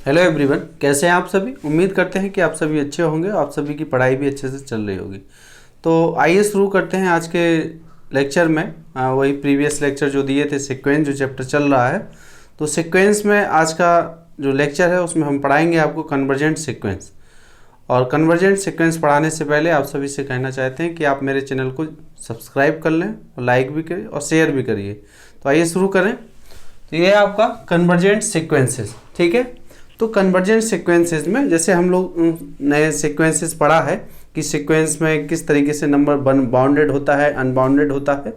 Hello everyone, कैसे हैं आप सभी। उम्मीद करते हैं कि आप सभी अच्छे होंगे, आप सभी की पढ़ाई भी अच्छे से चल रही होगी। तो आइए शुरू करते हैं आज के लेक्चर में। वही प्रीवियस लेक्चर जो दिए थे, सीक्वेंस जो चैप्टर चल रहा है, तो सीक्वेंस में आज का जो लेक्चर है उसमें हम पढ़ाएंगे आपको कन्वर्जेंट सीक्वेंस। और कन्वर्जेंट सीक्वेंस पढ़ाने से पहले आप सभी से कहना चाहते हैं कि आप मेरे चैनल को सब्सक्राइब कर लें और लाइक भी करें और शेयर भी करिए। तो आइए शुरू करें। तो ये है आपका कन्वर्जेंट सीक्वेंसेस, ठीक है। तो कन्वर्जेंट सीक्वेंसेस में जैसे हम लोग नए सीक्वेंसेस पढ़ा है कि सीक्वेंस में किस तरीके से नंबर बाउंडेड होता है, अनबाउंडेड होता है,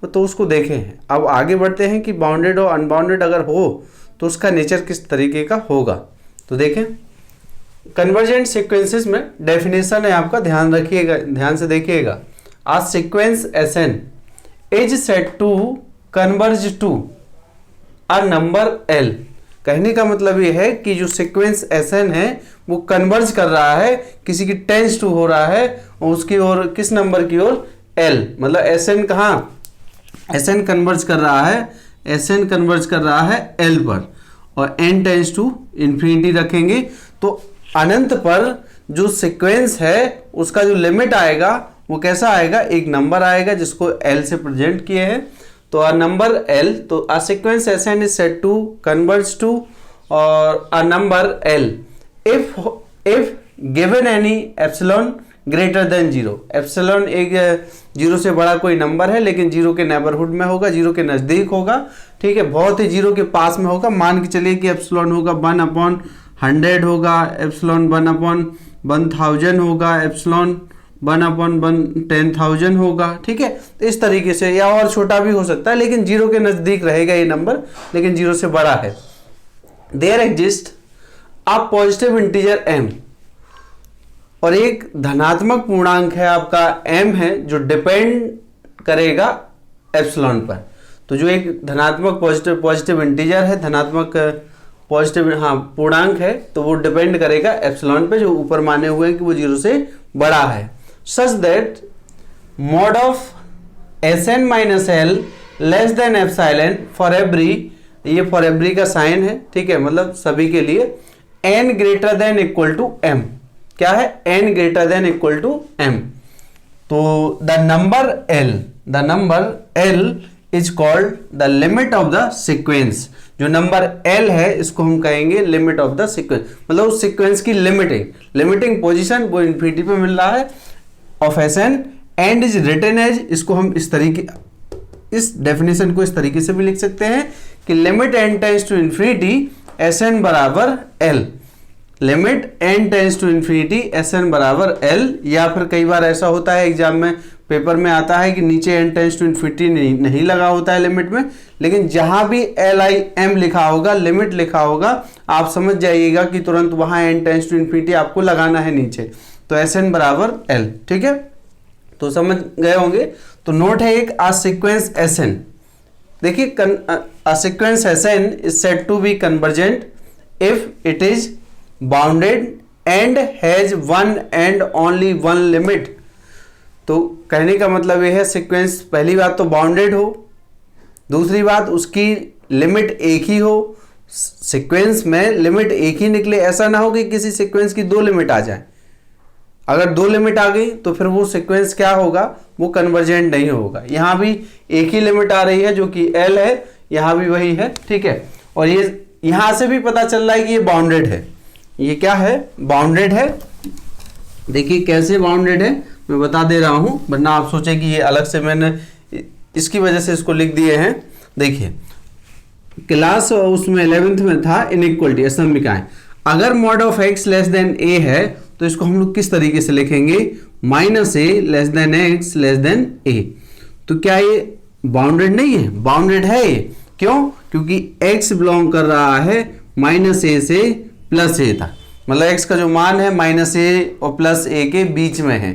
तो उसको देखे हैं। अब आगे बढ़ते हैं कि बाउंडेड और अनबाउंडेड अगर हो तो उसका नेचर किस तरीके का होगा। तो देखें, कन्वर्जेंट सीक्वेंसेस में डेफिनेशन है आपका, ध्यान रखिएगा, ध्यान से देखिएगा। A sequence Sn is said to converge to a number L। कहने का मतलब ये है कि जो सीक्वेंस Sn है वो कन्वर्ज कर रहा है, किसी की टेंस टू हो रहा है और उसकी ओर किस नंबर की ओर, L। मतलब Sn कहाँ, Sn कन्वर्ज कर रहा है, Sn कन्वर्ज कर रहा है L पर, और n टेंस टू इन्फिनिटी रखेंगे तो अनंत पर जो सीक्वेंस है उसका जो लिमिट आएगा वो कैसा आएगा, एक नंबर आएगा जिसको L से प्रेजेंट किए हैं। तो अ नंबर L, तो a sequence Sn is said to converge to और a number L if given any epsilon greater than zero. Epsilon एक जीरो से बड़ा कोई नंबर है लेकिन जीरो के नेबरहुड में होगा, जीरो के नज़दीक होगा, ठीक है, बहुत ही जीरो के पास में होगा। मान के चलिए कि एप्सिलॉन होगा 1/100 होगा, एप्सिलॉन 1/1000 होगा, एप्सिलॉन 1/10,000 होगा, ठीक है। तो इस तरीके से, या और छोटा भी हो सकता है लेकिन जीरो के नज़दीक रहेगा ये नंबर, लेकिन जीरो से बड़ा है। There exist a positive integer m, और एक धनात्मक पूर्णांक है आपका m है जो डिपेंड करेगा एप्सिलॉन पर। तो जो एक धनात्मक पॉजिटिव इंटीजर है, धनात्मक पॉजिटिव पूर्णांक है, तो वो डिपेंड करेगा एप्सिलॉन पे, जो ऊपर माने हुए हैं कि वो जीरो से बड़ा है। Such that mod of Sn minus L less than epsilon for every, ये फॉर एवरी का साइन है, ठीक है, मतलब सभी के लिए, n greater than equal to m। क्या है, n greater than equal to m। तो the number L is called the limit of the sequence. जो नंबर L है इसको हम कहेंगे लिमिट ऑफ द सीक्वेंस, मतलब उस सीक्वेंस की लिमिटिंग पोजीशन वो इन्फिनिटी पे मिल रहा है of Sn and is written as, इसको हम इस तरीके, इस डेफिनेशन को इस तरीके से भी लिख सकते हैं कि limit n tends to infinity Sn बराबर L। Limit n tends to infinity Sn बराबर L, या फिर कई बार ऐसा होता है एग्जाम में, पेपर में आता है कि नीचे n टेंस टू इन्फिनिटी नहीं लगा होता है लिमिट में, लेकिन जहां भी LIM लिखा होगा, लिमिट लिखा होगा, आप समझ जाइएगा कि तुरंत वहां n टेंस टू इन्फिनिटी आपको लगाना है नीचे। तो Sn बराबर L, ठीक है, तो समझ गए होंगे। तो नोट है एक, आ सीक्वेंस Sn, देखिए, a sequence Sn is said to be convergent if it is bounded and has one and only one limit। तो कहने का मतलब यह है, सीक्वेंस पहली बात तो बाउंडेड हो, दूसरी बात उसकी लिमिट एक ही हो। सीक्वेंस में लिमिट एक ही निकले, ऐसा ना हो कि किसी सीक्वेंस की दो लिमिट आ जाए। अगर दो लिमिट आ गई तो फिर वो सीक्वेंस क्या होगा, वो कन्वर्जेंट नहीं होगा। यहाँ भी एक ही लिमिट आ रही है जो कि L है, यहाँ भी वही है, ठीक है। और ये यहाँ से भी पता चल रहा है कि ये बाउंडेड है। ये क्या है, बाउंडेड है। देखिए कैसे बाउंडेड है, मैं बता दे रहा हूँ, वरना आप सोचें कि ये अलग से मैंने इसकी वजह से इसको लिख दिए हैं। देखिए क्लास उसमें 11th में था इनइक्वलिटी असमिकाएं, अगर mod of x less than a है तो इसको हम लोग किस तरीके से लिखेंगे, -a less than x less than a। तो क्या ये बाउंडेड नहीं है, बाउंडेड है ये। क्यों, क्योंकि x बिलोंग कर रहा है -a से +a तक, मतलब x का जो मान है -a और +a के बीच में है।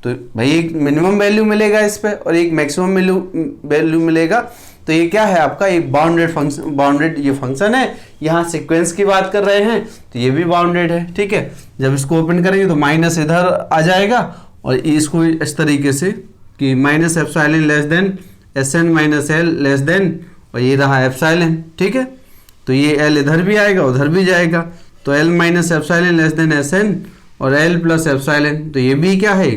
तो भाई एक मिनिमम वैल्यू मिलेगा इस पे और एक मैक्सिमम वैल्यू मिलेगा। तो ये क्या है आपका, एक बाउंडेड फंक्शन, बाउंडेड ये फंक्शन है। यहाँ सीक्वेंस की बात कर रहे हैं तो ये भी बाउंडेड है, ठीक है। जब इसको ओपन करेंगे तो माइनस इधर आ जाएगा और इसको इस तरीके से कि minus epsilon less than Sn minus L less then, और ये रहा एप्सिलॉन, ठीक है। तो ये L इधर भी आएगा उधर भी जाएगा, तो L minus epsilon less than Sn और L प्लस एप्सिलॉन, तो ये भी क्या है,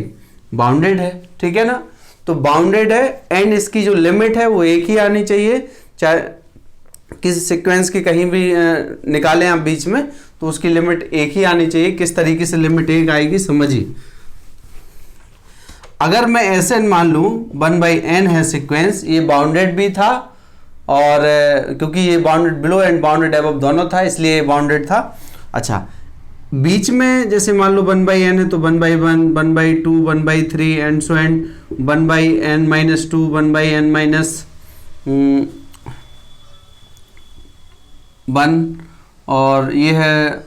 बाउंडेड है, ठीक है ना। तो बाउंडेड है एंड इसकी जो लिमिट है वो एक ही आनी चाहिए, चाहे किसी सीक्वेंस की कहीं भी निकालें आप बीच में तो उसकी लिमिट एक ही आनी चाहिए। किस तरीके से लिमिट एक आएगी समझिए। अगर मैं Sn मान लूँ 1/n है सीक्वेंस, ये बाउंडेड भी था और क्योंकि ये bounded below and bounded above दोनों था इसलिए ये बाउंडेड था। अच्छा, बीच में जैसे मान लो 1/n है तो 1/1, 1/2, 1/3 and so and 1/n-2, 1/n-1 और ये है,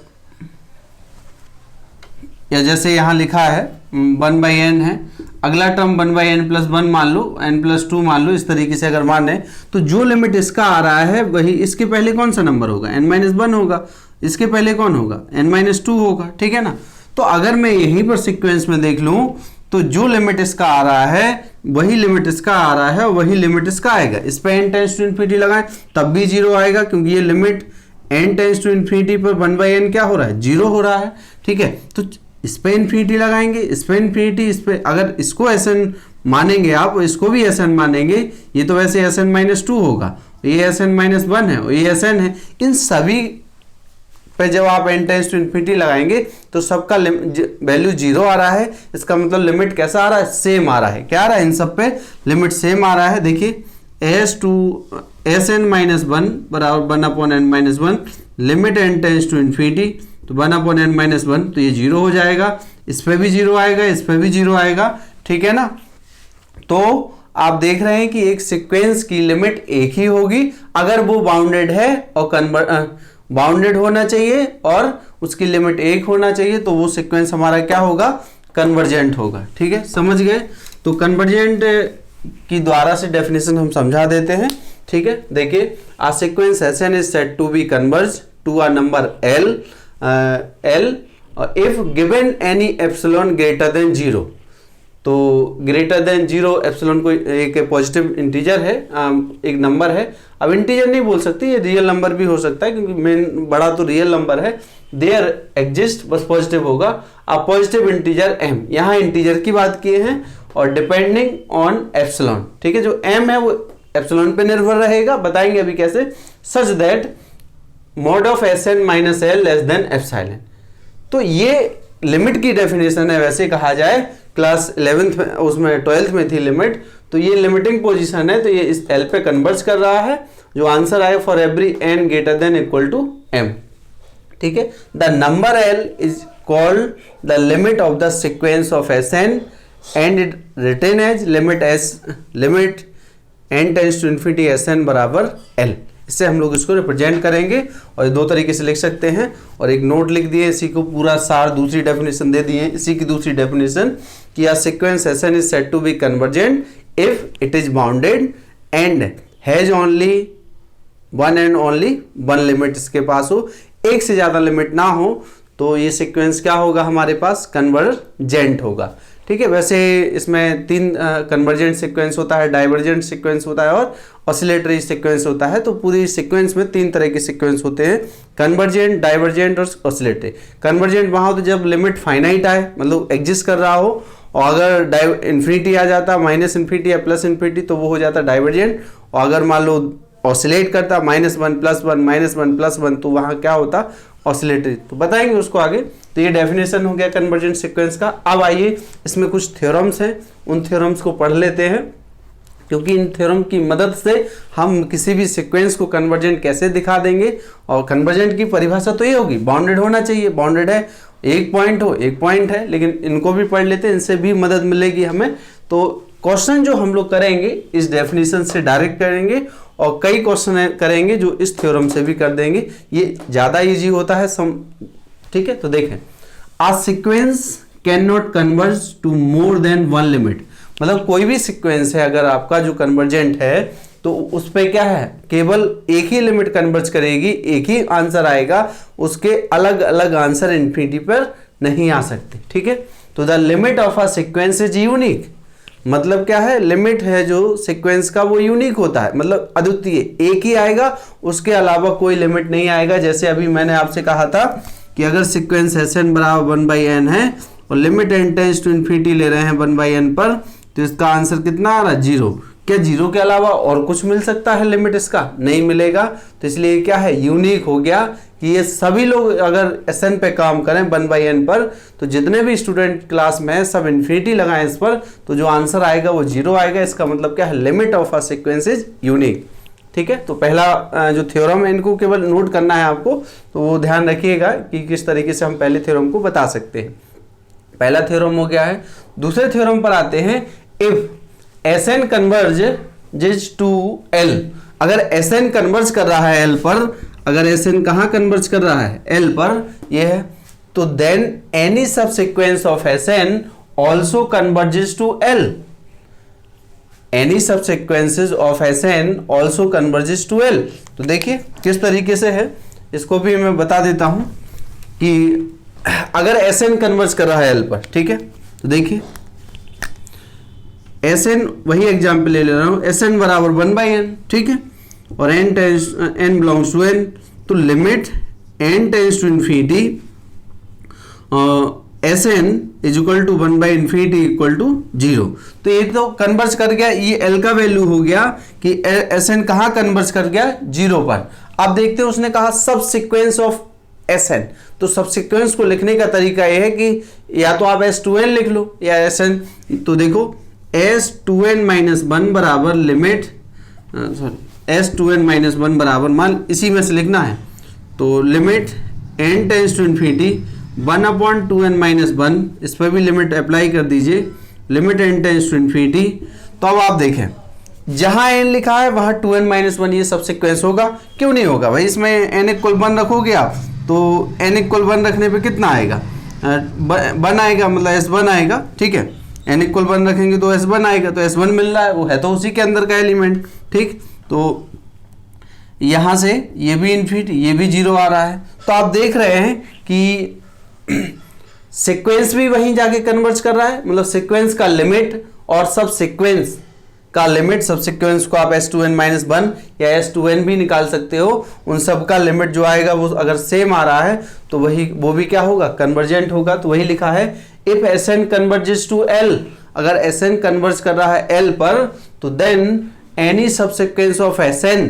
या जैसे यहाँ लिखा है 1/n है, अगला टर्म 1/n+1 मान लो, n+2 मान लो, इस तरीके से अगर माने तो जो लिमिट इसका आ रहा है वही इसके पहले कौन सा नंबर होगा, n-1 होगा, इसके पहले कौन होगा, n-2 होगा, ठीक है ना। तो अगर मैं यहीं पर सीक्वेंस में देख लूं तो जो लिमिट इसका आ रहा है वही लिमिट इसका आ रहा है और वही लिमिट इसका आएगा। इस पे n →∞ लगाएं तब भी 0 आएगा क्योंकि ये लिमिट n →∞ पर 1/n क्या हो रहा है, 0 हो रहा है, ठीक है। तो इस पे इन्फिनिटी लगाएंगे, इस पे इन्फिनिटी, इस पे अगर इसको Sn मानेंगे आप और इसको भी Sn मानेंगे, ये तो वैसे Sn-2 होगा, ये Sn-1 है और ये Sn है, इन सभी पे जब आप n →∞ लगाएंगे तो सबका वैल्यू 0 आ रहा है। इसका मतलब लिमिट कैसा आ रहा है, सेम आ रहा है। क्या आ रहा है, इन सब पे लिमिट सेम आ रहा है। देखिए Sn-1 बराबर 1/n-1 लिमिट n →∞, तो 1/n-1 तो ये 0 हो जाएगा, इस पे भी 0 आएगा, इस पे भी 0 आएगा, ठीक है ना। तो आप देख रहे हैं कि एक सीक्वेंस की लिमिट एक ही होगी अगर वो बाउंडेड है और बाउंडेड होना चाहिए और उसकी लिमिट एक होना चाहिए, तो वो सीक्वेंस हमारा क्या होगा, कन्वर्जेंट होगा, ठीक है, समझ गए। तो कन्वर्जेंट की द्वारा से डेफिनेशन हम समझा देते हैं, ठीक है। देखिए, a sequence Sn is said to be converge to a number L if given any epsilon greater than 0, तो ग्रेटर देन 0 एप्सिलॉन को एक पॉजिटिव इंटीजर है, एक नंबर है। अब इंटीजर नहीं बोल सकते, ये रियल नंबर भी हो सकता है क्योंकि मेन बड़ा तो रियल नंबर है। देयर एग्जिस्ट, बस पॉजिटिव होगा, अब पॉजिटिव इंटीजर m, यहाँ इंटीजर की बात किए हैं और डिपेंडिंग ऑन एप्सिलॉन, ठीक है। जो m है वो एप्सिलॉन पे निर्भर रहेगा, बताएंगे अभी कैसे। Such that mod of Sn - L less than epsilon, तो ये लिमिट की डेफिनेशन है। वैसे कहा जाए क्लास 11th में, उसमें 12th में थी लिमिट, तो ये लिमिटिंग पोजीशन है, तो ये इस L पे कन्वर्ज कर रहा है। जो आंसर आए for every n greater than equal to m, ठीक है। The number L is called the limit of the sequence of Sn and it written as limit n tends to infinity Sn बराबर L। इससे हम लोग इसको represent करेंगे और दो तरीके से लिख सकते हैं। और एक नोट लिख दिए, इसी को पूरा सार दूसरी डेफिनेशन दे दिए, इसी की दूसरी डेफिनेशन कि a sequence Sn is said to be convergent if it is bounded and has only one and only one limit, इसके पास हो, एक से ज़्यादा लिमिट ना हो, तो ये सीक्वेंस क्या होगा हमारे पास, कन्वर्जेंट होगा, ठीक है। वैसे इसमें 3 कन्वर्जेंट सीक्वेंस होता है, डाइवर्जेंट सीक्वेंस होता है और ऑसिलेटरी सीक्वेंस होता है। तो पूरी सीक्वेंस में 3 तरह के सीक्वेंस होते हैं, कन्वर्जेंट, डाइवर्जेंट और ऑसिलेटरी। कन्वर्जेंट वहाँ हो तो जब लिमिट फाइनाइट आए, मतलब एग्जिस्ट कर रहा हो, और अगर इन्फिनिटी आ जाता, -∞ या +∞, तो वो हो जाता डाइवर्जेंट। और अगर मान लो ऑसिलेट करता -1 +1 -1 +1, तो वहाँ क्या होता, ऑसिलेटरी। तो बताएंगे उसको आगे। तो ये डेफिनेशन हो गया कन्वर्जेंट सीक्वेंस का। अब आइए, इसमें कुछ थ्योरम्स हैं, उन थ्योरम्स को पढ़ लेते हैं, क्योंकि इन थ्योरम की मदद से हम किसी भी सीक्वेंस को कन्वर्जेंट कैसे दिखा देंगे। और कन्वर्जेंट की परिभाषा तो ये होगी, बाउंडेड होना चाहिए, बाउंडेड है, एक पॉइंट हो, एक पॉइंट है, लेकिन इनको भी पढ़ लेते हैं, इनसे भी मदद मिलेगी हमें। तो क्वेश्चन जो हम लोग करेंगे इस डेफिनेशन से डायरेक्ट करेंगे और कई क्वेश्चन करेंगे जो इस थ्योरम से भी कर देंगे, ये ज़्यादा इजी होता है ठीक है। तो देखें, a sequence cannot converge to more than one limit, मतलब कोई भी सीक्वेंस है अगर आपका जो कन्वर्जेंट है तो उस पर क्या है, केवल एक ही लिमिट कन्वर्ज करेगी, एक ही आंसर आएगा, उसके अलग अलग आंसर इन्फिनिटी पर नहीं आ सकते, ठीक है। तो the limit of a sequence is unique, मतलब क्या है, लिमिट है जो सीक्वेंस का वो यूनिक होता है, मतलब अद्वितीय, एक ही आएगा, उसके अलावा कोई लिमिट नहीं आएगा। जैसे अभी मैंने आपसे कहा था कि अगर सीक्वेंस एस एन बराबर 1/n है और limit n tends to infinity ले रहे हैं 1/n पर, तो इसका आंसर कितना आ रहा है 0। क्या 0 के अलावा और कुछ मिल सकता है लिमिट इसका? नहीं मिलेगा। तो इसलिए क्या है, यूनिक हो गया कि ये सभी लोग अगर एस एन पे काम करें 1/n पर, तो जितने भी स्टूडेंट क्लास में है सब इन्फिनिटी लगाएं इस पर, तो जो आंसर आएगा वो 0 आएगा। इसका मतलब क्या है, limit of a sequence is unique. ठीक है, तो पहला जो थ्योरम है इनको केवल नोट करना है आपको, तो वो ध्यान रखिएगा कि किस तरीके से हम पहले थ्योरम को बता सकते हैं। पहला थ्योरम हो गया है। दूसरे थ्योरम पर आते हैं, if S N converges to L. अगर एस एन कन्वर्ज कर रहा है एल पर, अगर एस एन कहाँ कन्वर्ज कर रहा है, एल पर, यह है, तो then any subsequence of S N also converges to L. Any subsequences of S N also converges to L. तो देखिए किस तरीके से है, इसको भी मैं बता देता हूं कि अगर एस एन कन्वर्ज कर रहा है एल पर, ठीक है, तो देखिए एस एन, वही एग्जाम्पल ले रहा हूं, एस एन बराबर 1/n, ठीक है, और n बिलोंग्स टू n, तो limit n tends to infinity S N is equal to 1/∞ equal to 0। तो ये तो कन्वर्ज कर गया, ये एल का वैल्यू हो गया कि एस एन कहाँ कन्वर्ज कर गया, 0 पर। अब देखते हैं, उसने कहा सब सीक्वेंस ऑफ एस एन, तो सब सीक्वेंस को लिखने का तरीका ये है कि या तो आप S2n लिख लो या एस एन। तो देखो S2n-1 बराबर लिमिट, सॉरी S2n-1 बराबर, मान इसी में से लिखना है, तो limit n tends to infinity 1/2n-1, इस पर भी लिमिट अप्लाई कर दीजिए, limit n tends to infinity. तो अब आप देखें, जहां n लिखा है वहां 2n-1 ये सब सीक्वेंस होगा, क्यों नहीं होगा भाई? इसमें n इक्वल 1 रखोगे आप, तो n इक्वल 1 रखने पे कितना आएगा, 1 आएगा, मतलब S1 आएगा, ठीक है, n इक्वल 1 रखेंगे तो S1 आएगा, तो S1 मिल रहा है, वो है तो उसी के अंदर का एलिमेंट, ठीक। तो यहां से ये भी इन्फिनिटी, ये भी 0 आ रहा है। तो आप देख रहे हैं कि सीक्वेंस भी वहीं जाके कन्वर्ज कर रहा है, मतलब सीक्वेंस का लिमिट और सब सीक्वेंस का लिमिट, सब सीक्वेंस को आप S2n-1 या S2n भी निकाल सकते हो, उन सब का लिमिट जो आएगा वो अगर सेम आ रहा है तो वो भी क्या होगा, कन्वर्जेंट होगा। तो वही लिखा है, if Sn converges to L, अगर Sn कन्वर्ज कर रहा है L पर, तो then any subsequence of Sn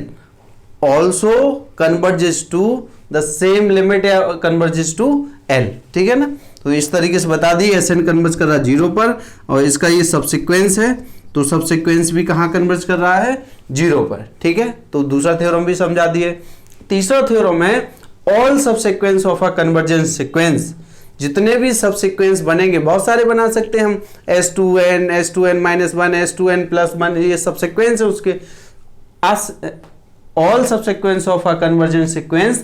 also converges to the same limit या कन्वर्जेस टू L, ठीक है ना। तो इस तरीके से बता दी, Sn कन्वर्ज कर रहा है 0 पर, और इसका ये सब सीक्वेंस है, तो सब सीक्वेंस भी कहाँ कन्वर्ज कर रहा है, 0 पर, ठीक है। तो दूसरा थ्योरम भी समझा दिए। तीसरा थ्योरम है, all subsequence of a convergent sequence, जितने भी सब सीक्वेंस बनेंगे, बहुत सारे बना सकते हैं हम, S2n, S2n-1, S2n+1, ये सब सीक्वेंस है उसके। All subsequence of a convergent sequence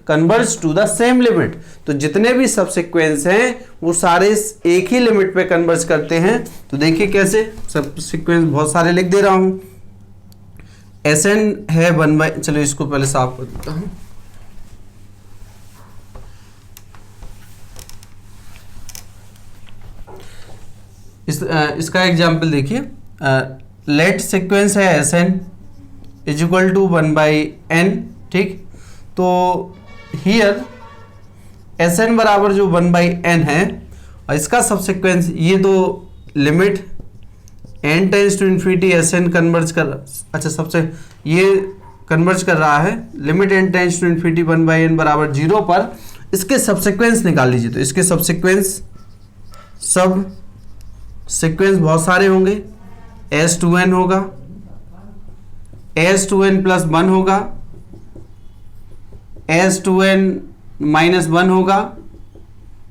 converge to the same limit, तो जितने भी सब सीक्वेंस हैं वो सारे एक ही लिमिट पे कन्वर्ज करते हैं। तो देखिए कैसे, सब सीक्वेंस बहुत सारे लिख दे रहा हूं। Sn है 1/, चलो इसको पहले साफ कर देता हूं। इसका एग्जाम्पल देखिए, लेट सीक्वेंस है Sn is equal to 1/n, ठीक। तो हियर Sn बराबर जो 1/n है, और इसका सब सीक्वेंस, ये तो limit n tends to infinity Sn converge कर, अच्छा सबसे ये कन्वर्ज कर रहा है, limit n tends to infinity 1/n बराबर 0 पर, इसके सब सीक्वेंस निकाल लीजिए। तो इसके सब सीक्वेंस बहुत सारे होंगे, S2n होगा, S2n+1 होगा, S2n-1 होगा,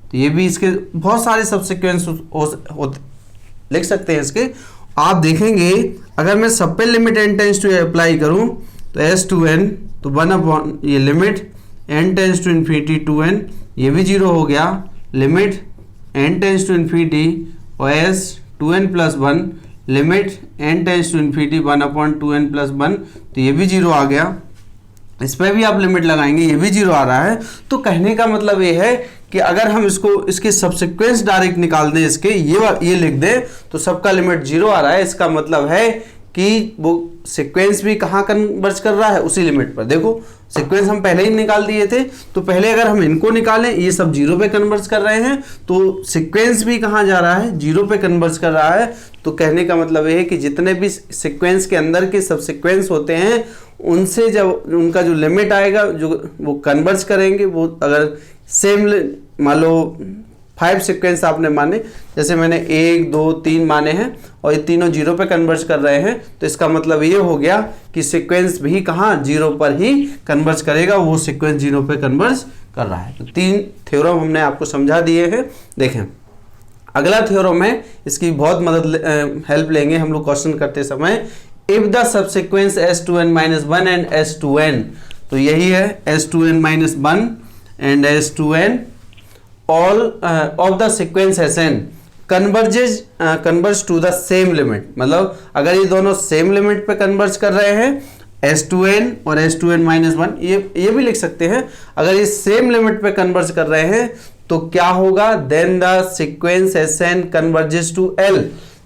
तो ये भी इसके बहुत सारे सब सीक्वेंस लिख सकते हैं इसके। आप देखेंगे अगर मैं सब पे limit n tends to apply करूं, तो S2n, तो 1/, ये limit n tends to infinity 2n, ये भी 0 हो गया, limit n tends to infinity और S2n+1, limit n tends to infinity 1/2n+1, तो ये भी 0 आ गया। इस पर भी आप लिमिट लगाएंगे, ये भी 0 आ रहा है। तो कहने का मतलब ये है कि अगर हम इसके सबसीक्वेंस डायरेक्ट निकाल दें, इसके ये लिख दें, तो सबका लिमिट 0 आ रहा है। इसका मतलब है कि वो सीक्वेंस भी कहाँ कन्वर्ज कर रहा है, उसी लिमिट पर। देखो सीक्वेंस हम पहले ही निकाल दिए थे, तो पहले अगर हम इनको निकालें, ये सब 0 पे कन्वर्ज कर रहे हैं, तो सीक्वेंस भी कहाँ जा रहा है, 0 पे कन्वर्ज कर रहा है। तो कहने का मतलब ये है कि जितने भी सीक्वेंस के अंदर के सब सीक्वेंस होते हैं, उनसे जब उनका जो लिमिट आएगा, जो वो कन्वर्ज करेंगे, वो अगर सेम मान लो 5 सीक्वेंस आपने माने, जैसे मैंने 1 2 3 माने हैं और ये तीनों 0 पे कन्वर्ज कर रहे हैं, तो इसका मतलब ये हो गया कि सीक्वेंस भी कहाँ 0 पर ही कन्वर्ज करेगा, वो सीक्वेंस 0 पे कन्वर्ज कर रहा है। तो 3 थ्योरम हमने आपको समझा दिए हैं। देखें अगला थ्योरम है, इसकी बहुत मदद हेल्प लेंगे हम लोग क्वेश्चन करते समय। If the subsequence s2n-1 and s2n, तो यही है s2n-1 and s2n all of the sequence Sn converge to the same limit। मतलब अगर ये दोनों सेम लिमिट पे कन्वर्ज कर रहे हैं, s2n और s2n-1, ये भी लिख सकते हैं, अगर ये सेम लिमिट पे कन्वर्ज कर रहे हैं तो क्या होगा, then the sequence Sn converges to L।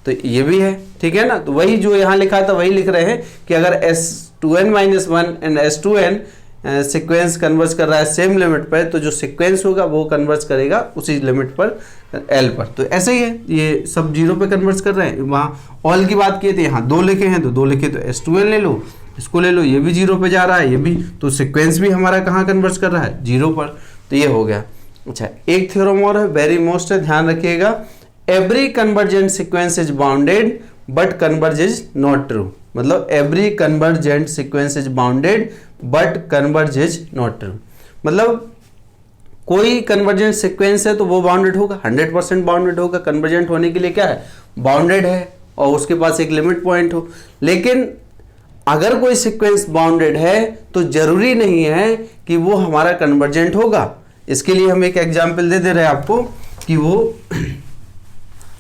तो ये भी है, ठीक है ना। तो वही जो यहाँ लिखा था वही लिख रहे हैं कि अगर s2n-1 and s2n sequence converge कर रहा है सेम लिमिट पर, तो जो सीक्वेंस होगा वो कन्वर्ज करेगा उसी लिमिट पर L पर। तो ऐसे ही है, ये सब 0 पे कन्वर्ज कर रहे हैं। वहाँ ऑल की बात किए थे, यहाँ 2 लिखे हैं, तो 2 लिखे तो s2n ले लो, इसको ले लो, ये भी 0 पे जा रहा है, ये भी, तो सीक्वेंस भी हमारा कहाँ कन्वर्ज कर रहा है, 0 पर। तो ये हो गया। अच्छा, एक थ्योरम और है, वेरी मोस्ट है, ध्यान रखिएगा। Every convergent sequence is bounded but converse is not true. मतलब every convergent sequence is bounded but converse is not true. मतलब कोई कन्वर्जेंट सीक्वेंस है तो वो बाउंडेड होगा, 100% बाउंडेड होगा। कन्वर्जेंट होने के लिए क्या है, बाउंडेड है और उसके पास एक लिमिट पॉइंट हो। लेकिन अगर कोई सीक्वेंस बाउंडेड है तो जरूरी नहीं है कि वो हमारा कन्वर्जेंट होगा। इसके लिए हम एक एग्जाम्पल दे रहे हैं आपको कि वो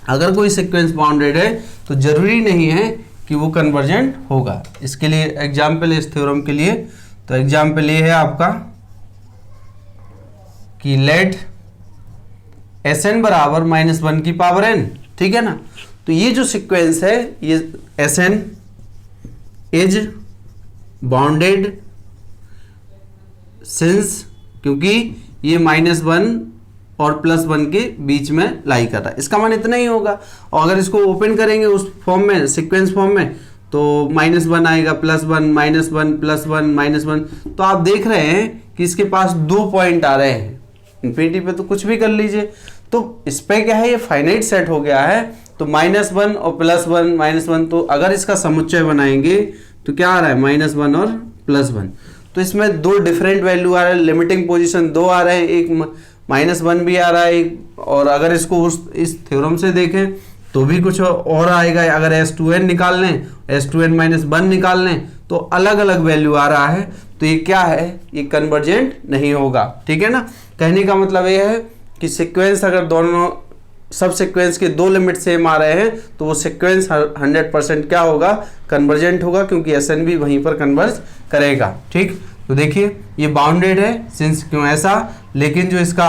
अगर कोई सीक्वेंस बाउंडेड है तो जरूरी नहीं है कि वो कन्वर्जेंट होगा। इसके लिए एग्जाम्पल है इस थ्योरम के लिए, तो एग्जाम्पल ये है आपका कि लेट Sn बराबर -1 की पावर n, ठीक है ना। तो ये जो सीक्वेंस है, ये Sn इज बाउंडेड सिंस, क्योंकि ये -1 और +1 के बीच में लाई कर रहा है। इसका मान इतना ही होगा। और अगर इसको ओपन करेंगे उस फॉर्म में, सीक्वेंस फॉर्म में, तो -1 आएगा, +1, -1, +1, -1। तो आप देख रहे हैं कि इसके पास 2 पॉइंट आ रहे हैं। इन्फिनिटी पे तो कुछ भी कर लीजिए, तो इस पे क्या है, ये फाइनाइट सेट हो गया है। तो -1 और +1, -1, तो अगर इसका समुच्चय बनाएंगे तो क्या आ रहा है, -1 और +1। तो इसमें 2 डिफरेंट वैल्यू आ रहे हैं, लिमिटिंग पोजीशन 2 आ रहे हैं, एक -1 भी आ रहा है एक। और अगर इसको इस थ्योरम से देखें तो भी कुछ और आएगा। अगर s2n निकाल लें, s2n-1 निकाल लें, तो अलग अलग वैल्यू आ रहा है। तो ये क्या है, ये कन्वर्जेंट नहीं होगा, ठीक है ना। कहने का मतलब ये है कि सीक्वेंस अगर दोनों सब सीक्वेंस के 2 लिमिट सेम आ रहे हैं तो वो सीक्वेंस 100% क्या होगा, कन्वर्जेंट होगा, क्योंकि Sn भी वहीं पर कन्वर्ज करेगा, ठीक। तो देखिए ये बाउंडेड है सिंस, क्यों ऐसा, लेकिन जो इसका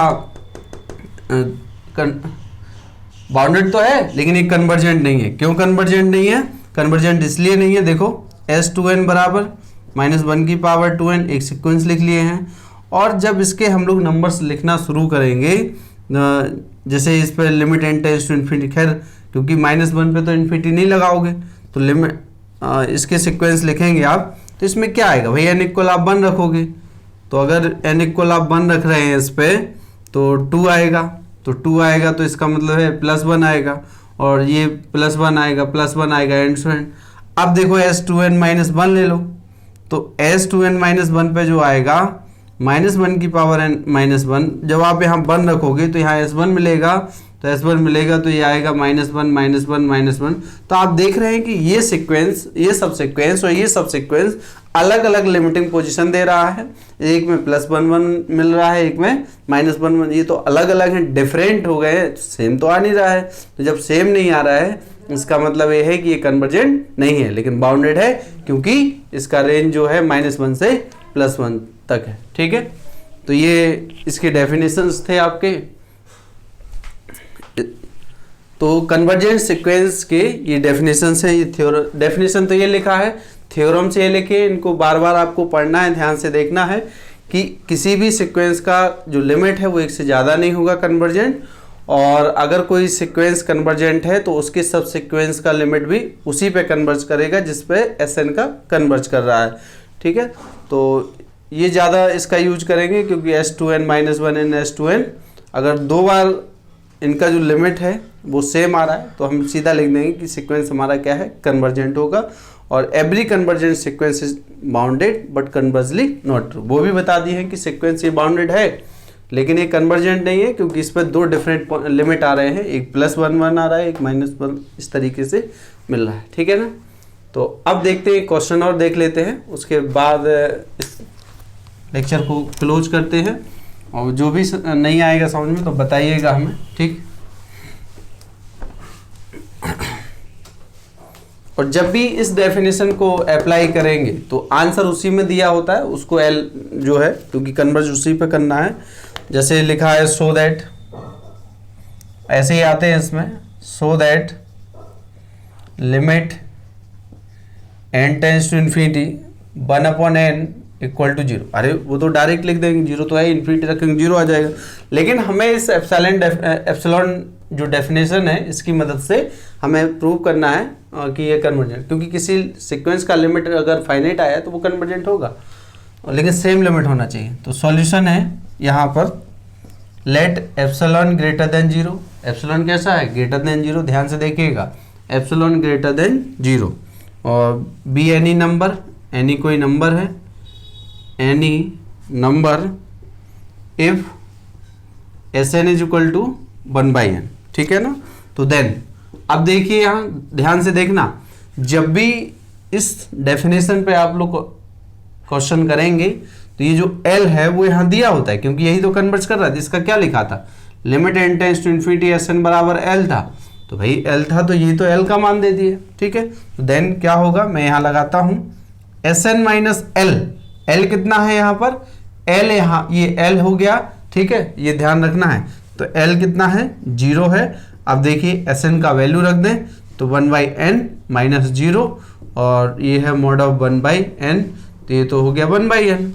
बाउंडेड तो है लेकिन ये कन्वर्जेंट नहीं है। क्यों कन्वर्जेंट नहीं है, कन्वर्जेंट इसलिए नहीं है, देखो s2n बराबर -1 की पावर 2n, एक सीक्वेंस लिख लिए हैं। और जब इसके हम लोग नंबर्स लिखना शुरू करेंगे, जैसे इस पर limit n tends to infinity, खैर क्योंकि -1 पे तो इन्फिनिटी नहीं लगाओगे, तो लिमिट इसके सीक्वेंस लिखेंगे आप, तो इसमें क्या आएगा भाई, n इक्वल आप 1 रखोगे। तो अगर n इक्वल आप 1 रख रहे हैं इस पे, तो 2 आएगा, तो 2 आएगा तो इसका मतलब है +1 आएगा, और ये +1 आएगा, +1 आएगा, एंड सो एंड। अब देखो s2n-1 ले लो, तो s2n-1 पे जो आएगा -1 की पावर n -1, जब आप यहाँ 1 रखोगे तो यहाँ s1 मिलेगा, तो s1 मिलेगा, तो ये आएगा -1 -1 -1। तो आप देख रहे हैं कि ये सीक्वेंस, ये सब सीक्वेंस और ये सब सीक्वेंस अलग अलग लिमिटिंग पोजीशन दे रहा है। एक में +1 मिल रहा है, एक में -1, ये तो अलग अलग हैं, डिफरेंट हो गए, सेम तो आ नहीं रहा है। तो जब सेम नहीं आ रहा है, इसका मतलब ये है कि ये कन्वर्जेंट नहीं है, लेकिन बाउंडेड है, क्योंकि इसका रेंज जो है -1 से +1 तक है, ठीक है। तो ये इसके डेफिनेशंस थे आपके। तो कन्वर्जेंट सीक्वेंस के ये डेफिनेशन है, ये थ्योरम डेफिनेशन तो ये लिखा है, थ्योरम से ये लिखे, इनको बार बार आपको पढ़ना है, ध्यान से देखना है कि किसी भी सीक्वेंस का जो लिमिट है वो एक से ज़्यादा नहीं होगा कन्वर्जेंट, और अगर कोई सीक्वेंस कन्वर्जेंट है तो उसके सब सीक्वेंस का लिमिट भी उसी पे कन्वर्ज करेगा जिस पे एस एन का कन्वर्ज कर रहा है। ठीक है, तो ये ज़्यादा इसका यूज करेंगे क्योंकि S2n-1 S2n अगर दो बार इनका जो लिमिट है वो सेम आ रहा है तो हम सीधा लिख देंगे कि सीक्वेंस हमारा क्या है, कन्वर्जेंट होगा। और every convergent sequence is bounded but conversely not true, वो भी बता दी है कि सीक्वेंस ये बाउंडेड है लेकिन ये कन्वर्जेंट नहीं है क्योंकि इस पर दो डिफरेंट लिमिट आ रहे हैं, एक +1 आ रहा है, एक -1, इस तरीके से मिल रहा है। ठीक है ना, तो अब देखते हैं क्वेश्चन और देख लेते हैं, उसके बाद इस लेक्चर को क्लोज करते हैं। और जो भी नहीं आएगा समझ में तो बताइएगा हमें। ठीक, और जब भी इस डेफिनेशन को अप्लाई करेंगे तो आंसर उसी में दिया होता है, उसको एल जो है क्योंकि कन्वर्ज उसी पे करना है। जैसे लिखा है सो दैट, ऐसे ही आते हैं इसमें, so that limit n tends to infinity 1/n equal to 0। अरे वो तो डायरेक्ट लिख देंगे, 0 तो है, इन्फिनिटी रखेंगे 0 आ जाएगा। लेकिन हमें इस एप्सिलॉन जो डेफिनेशन है इसकी मदद से हमें प्रूव करना है कि ये कन्वर्जेंट, क्योंकि किसी सीक्वेंस का लिमिट अगर फाइनाइट आया तो वो कन्वर्जेंट होगा, लेकिन सेम लिमिट होना चाहिए। तो सॉल्यूशन है यहाँ पर, let epsilon greater than 0। Epsilon कैसा है, ग्रेटर देन 0, ध्यान से देखिएगा, एप्सिलॉन ग्रेटर देन 0। और बी एनी नंबर, एनी कोई नंबर है, any number if S N is equal to 1/n। ठीक है ना, तो देन अब देखिए यहाँ ध्यान से देखना, जब भी इस डेफिनेशन पे आप लोग क्वेश्चन करेंगे तो ये जो L है वो यहाँ दिया होता है क्योंकि यही तो कन्वर्ज कर रहा है। इसका क्या लिखा था, limit n tends to infinity S N बराबर L था, तो भाई L था तो ये तो L का मान दे दिए। ठीक है, तो देन क्या होगा, मैं यहाँ लगाता हूँ Sn माइनस L। L कितना है यहाँ पर, L यहाँ ये L हो गया। ठीक है, ये ध्यान रखना है, तो L कितना है, 0 है। अब देखिए Sn का वैल्यू रख दें तो 1/n माइनस 0, और ये है मॉड ऑफ 1/n, तो ये तो हो गया 1/n।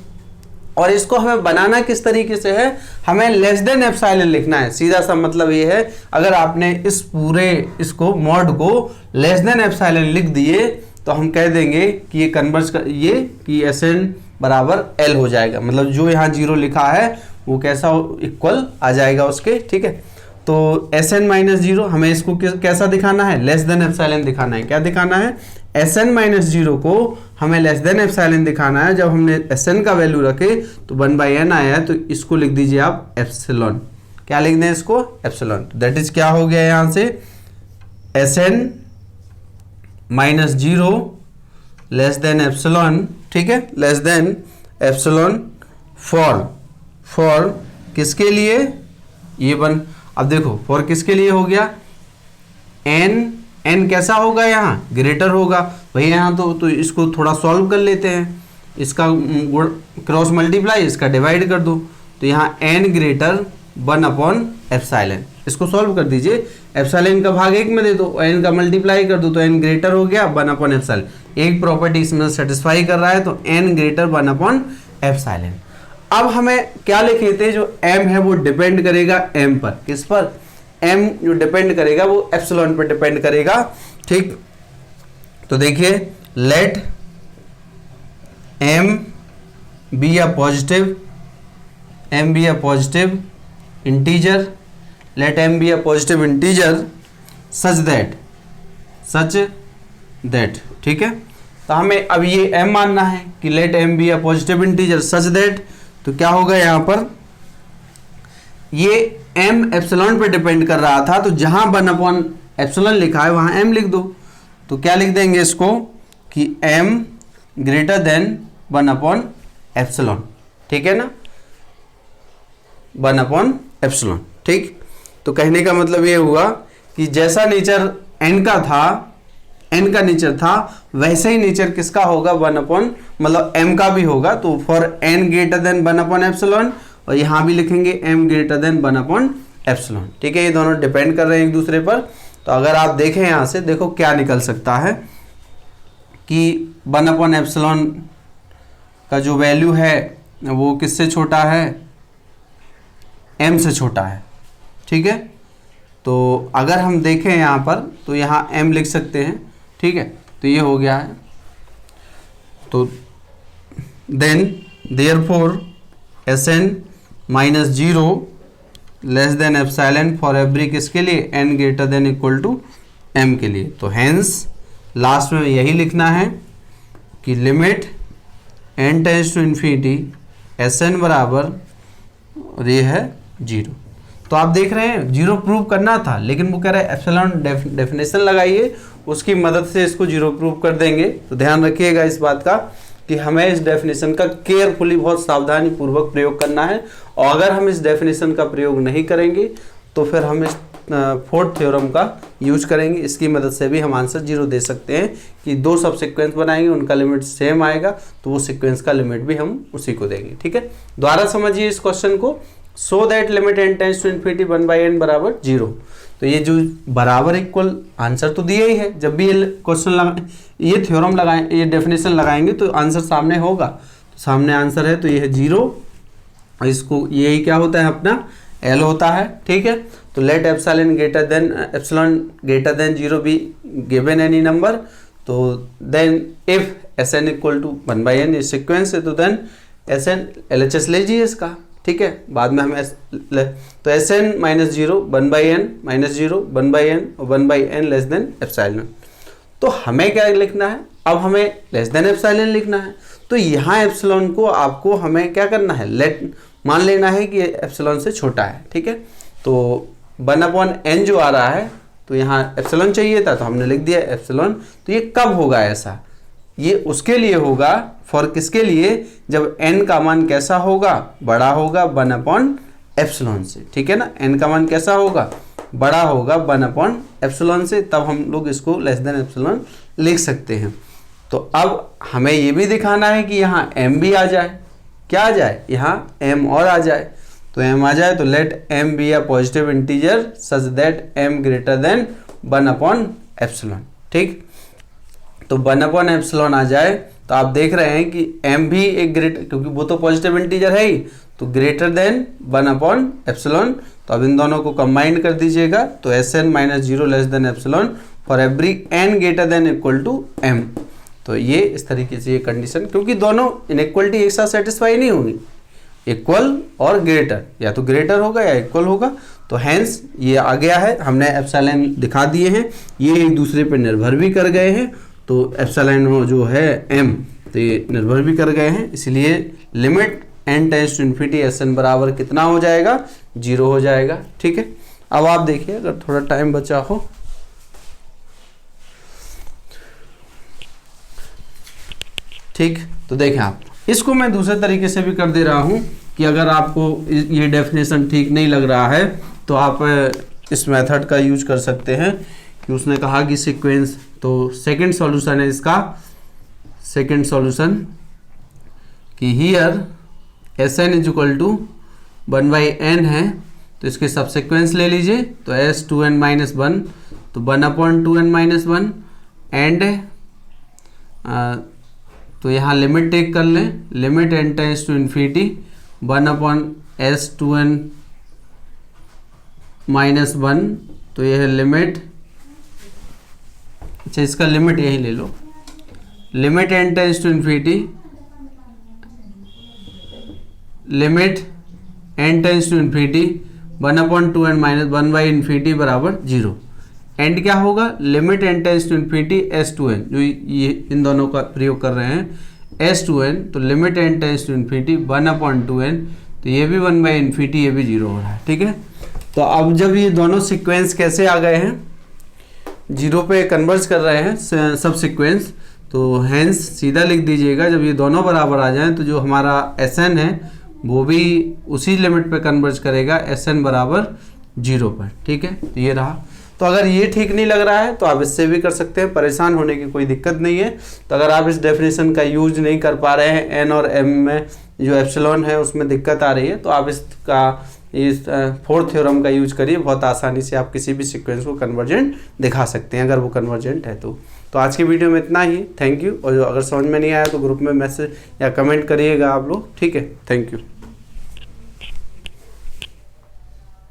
और इसको हमें बनाना किस तरीके से है, हमें लेस देन एप्सिलॉन लिखना है। सीधा सा मतलब ये है, अगर आपने इस पूरे इसको मॉड को लेस देन एप्सिलॉन लिख दिए तो हम कह देंगे कि ये कन्वर्ज कर, ये कि Sn बराबर L हो जाएगा, मतलब जो यहाँ 0 लिखा है वो कैसा इक्वल आ जाएगा उसके। ठीक है, तो Sn माइनस 0 हमें इसको कैसा दिखाना है, लेस देन एप्सिलॉन दिखाना है। क्या दिखाना है, Sn माइनस 0 को हमें लेस देन एप्सिलॉन दिखाना है। जब हमने Sn का वैल्यू रखे तो 1/n आया है, तो इसको लिख दीजिए आप एप्सिलॉन। क्या लिख दें इसको, एप्सिलॉन। दैट इज क्या हो गया यहाँ से, Sn minus 0 less than epsilon. ठीक है, लेस देन एप्सिलॉन फॉर किसके लिए, ये बन, अब देखो फॉर किसके लिए हो गया, n कैसा होगा, यहाँ ग्रेटर होगा। भाई यहाँ तो इसको थोड़ा सॉल्व कर लेते हैं, इसका क्रॉस मल्टीप्लाई, इसका डिवाइड कर दो, तो यहाँ n ग्रेटर 1/एप्सिलॉन। इसको सॉल्व कर दीजिए, एप्सिलॉन का भाग 1 में दे दो, n का मल्टीप्लाई कर दो तो n ग्रेटर हो गया 1/एप्सिलॉन। एक प्रॉपर्टी इसमें सेटिस्फाई कर रहा है तो n ग्रेटर 1/एप्सिलॉन। अब हमें क्या लिखे थे, जो m है वो डिपेंड करेगा m पर। किस पर, m जो डिपेंड करेगा वो एप्सिलॉन पर डिपेंड करेगा। ठीक, तो देखिए let m be a positive integer, let m be a positive integer such that. ठीक है, तो हमें अब ये m मानना है कि let m be a positive integer such that, तो क्या होगा यहाँ पर, ये m एप्सिलॉन पे डिपेंड कर रहा था, तो जहां 1/एप्सिलॉन लिखा है वहां m लिख दो। तो क्या लिख देंगे इसको कि m ग्रेटर देन 1/एप्सिलॉन। ठीक है ना, 1/एप्सिलॉन। ठीक, तो कहने का मतलब ये हुआ कि जैसा नेचर n का नेचर था वैसे ही नेचर किसका होगा, 1/, मतलब m का भी होगा। तो फॉर n ग्रेटर देन 1/एप्सिलॉन, और यहाँ भी लिखेंगे m ग्रेटर देन 1/एप्सिलॉन। ठीक है, ये दोनों डिपेंड कर रहे हैं एक दूसरे पर। तो अगर आप देखें यहाँ से, देखो क्या निकल सकता है कि 1/एप्सिलॉन का जो वैल्यू है वो किससे छोटा है, m से छोटा है, ठीक है। तो अगर हम देखें यहाँ पर तो यहाँ m लिख सकते हैं, ठीक है। तो ये हो गया है, तो then therefore Sn minus 0 less than epsilon for every किसके लिए, n greater than equal to m के लिए। तो हैंस लास्ट में यही लिखना है कि limit n tends to infinity Sn बराबर, और ये है 0। तो आप देख रहे हैं 0 प्रूव करना था, लेकिन वो कह रहा है एप्सिलॉन डेफिनेशन लगाइए, उसकी मदद से इसको 0 प्रूव कर देंगे। तो ध्यान रखिएगा इस बात का कि हमें इस डेफिनेशन का केयरफुली, बहुत सावधानी पूर्वक प्रयोग करना है। और अगर हम इस डेफिनेशन का प्रयोग नहीं करेंगे तो फिर हम इस फोर्थ थ्योरम का यूज करेंगे। इसकी मदद से भी हम आंसर 0 दे सकते हैं कि दो सब सीक्वेंस बनाएंगे, उनका लिमिट सेम आएगा, तो वो सीक्वेंस का लिमिट भी हम उसी को देंगे, ठीक है। दोबारा समझिए इस क्वेश्चन को, so that limit n tends to infinity 1/n बराबर 0। तो ये जो बराबर इक्वल आंसर तो दिया ही है, जब भी ये क्वेश्चन ये थ्योरम लगाएं, ये डेफिनेशन लगाएंगे तो आंसर सामने होगा। तो सामने आंसर है, तो ये है 0, और इसको यही क्या होता है अपना L होता है, ठीक है। तो let epsilon greater than 0 be given any number, तो then if Sn equal to 1/n ये सीक्वेंस है, तो देन Sn LHS लीजिए इसका, ठीक है। बाद में हमें तो Sn minus 0 1/n minus 0 1/n और 1/n लेस देन एप्सिलॉन। तो हमें क्या लिखना है, अब हमें लेस देन एप्सिलॉन लिखना है। तो यहाँ एप्सिलॉन को आपको हमें क्या करना है, मान लेना है कि एप्सिलॉन से छोटा है, ठीक है। तो 1/n जो आ रहा है, तो यहाँ एप्सिलॉन चाहिए था तो हमने लिख दिया एप्सिलॉन। तो ये कब होगा ऐसा, ये उसके लिए होगा, फॉर किसके लिए, जब n का मान कैसा होगा, बड़ा होगा 1/एप्सिलॉन से, ठीक है ना। n का मान कैसा होगा, बड़ा होगा 1/एप्सिलॉन से, तब हम लोग इसको लेस देन एप्सिलॉन लिख सकते हैं। तो अब हमें ये भी दिखाना है कि यहाँ m भी आ जाए, क्या आ जाए, यहाँ m और आ जाए। तो m आ जाए तो let m be a positive integer such that m greater than one by epsilon, ठीक। तो 1/एप्सिलॉन आ जाए तो आप देख रहे हैं कि m भी एक क्योंकि वो तो पॉजिटिव इंटीजर है ही, तो ग्रेटर देन 1/एप्सिलॉन। तो अब इन दोनों को कंबाइन कर दीजिएगा, तो Sn minus 0 less than epsilon for every n greater than equal to m। तो ये इस तरीके से ये कंडीशन, क्योंकि दोनों इनइक्वलिटी एक साथ सेटिस्फाई नहीं होगी, इक्वल और ग्रेटर, या तो ग्रेटर होगा या इक्वल होगा। तो हैंस ये आ गया है, हमने एप्सिलॉन दिखा दिए हैं, ये एक दूसरे पर निर्भर भी कर गए हैं। तो एप्सिलॉन जो है m, तो ये निर्भर भी कर गए हैं, इसलिए limit n tends to infinity Sn बराबर कितना हो जाएगा, 0 हो जाएगा, ठीक है। अब आप देखिए अगर थोड़ा टाइम बचा हो, ठीक। तो देखें आप, इसको मैं दूसरे तरीके से भी कर दे रहा हूं कि अगर आपको ये डेफिनेशन ठीक नहीं लग रहा है तो आप इस मेथड का यूज कर सकते हैं कि उसने कहा कि सीक्वेंस, तो सेकंड सॉल्यूशन है इसका, सेकंड सॉल्यूशन कि here Sn is equal to 1/n है, तो इसके सबसीक्वेंस ले लीजिए, तो S2n माइनस 1, तो 1/2n-1 एंड तो यहाँ लिमिट टेक कर लें, limit n tends to infinity 1/S2n minus 1, तो यह है लिमिट, अच्छा इसका लिमिट यही ले लो, limit n tends to infinity, limit n tends to infinity 1/2n minus one by infinity बराबर 0। एंड क्या होगा, limit n tends to infinity S2n, जो ये इन दोनों का प्रयोग कर रहे हैं S2n, तो limit n tends to infinity 1/2n, तो ये भी 1/इन्फिनिटी, ये भी 0 हो रहा है, ठीक है। तो अब जब ये दोनों सीक्वेंस कैसे आ गए हैं, 0 पे कन्वर्ज कर रहे हैं सब सीक्वेंस, तो हैंस सीधा लिख दीजिएगा, जब ये दोनों बराबर आ जाएं तो जो हमारा Sn है वो भी उसी लिमिट पे कन्वर्ज करेगा Sn बराबर 0 पर, ठीक है। तो ये रहा। तो अगर ये ठीक नहीं लग रहा है तो आप इससे भी कर सकते हैं, परेशान होने की कोई दिक्कत नहीं है। तो अगर आप इस डेफिनेशन का यूज नहीं कर पा रहे हैं, n और m में जो एप्सिलॉन है उसमें दिक्कत आ रही है, तो आप इसका इस फोर्थ थ्योरम का यूज करिए, बहुत आसानी से आप किसी भी सीक्वेंस को कन्वर्जेंट दिखा सकते हैं अगर वो कन्वर्जेंट है तो आज की वीडियो में इतना ही। Thank you. और अगर समझ में नहीं आया तो ग्रुप में मैसेज या कमेंट करिएगा आप लोग, ठीक है। Thank you.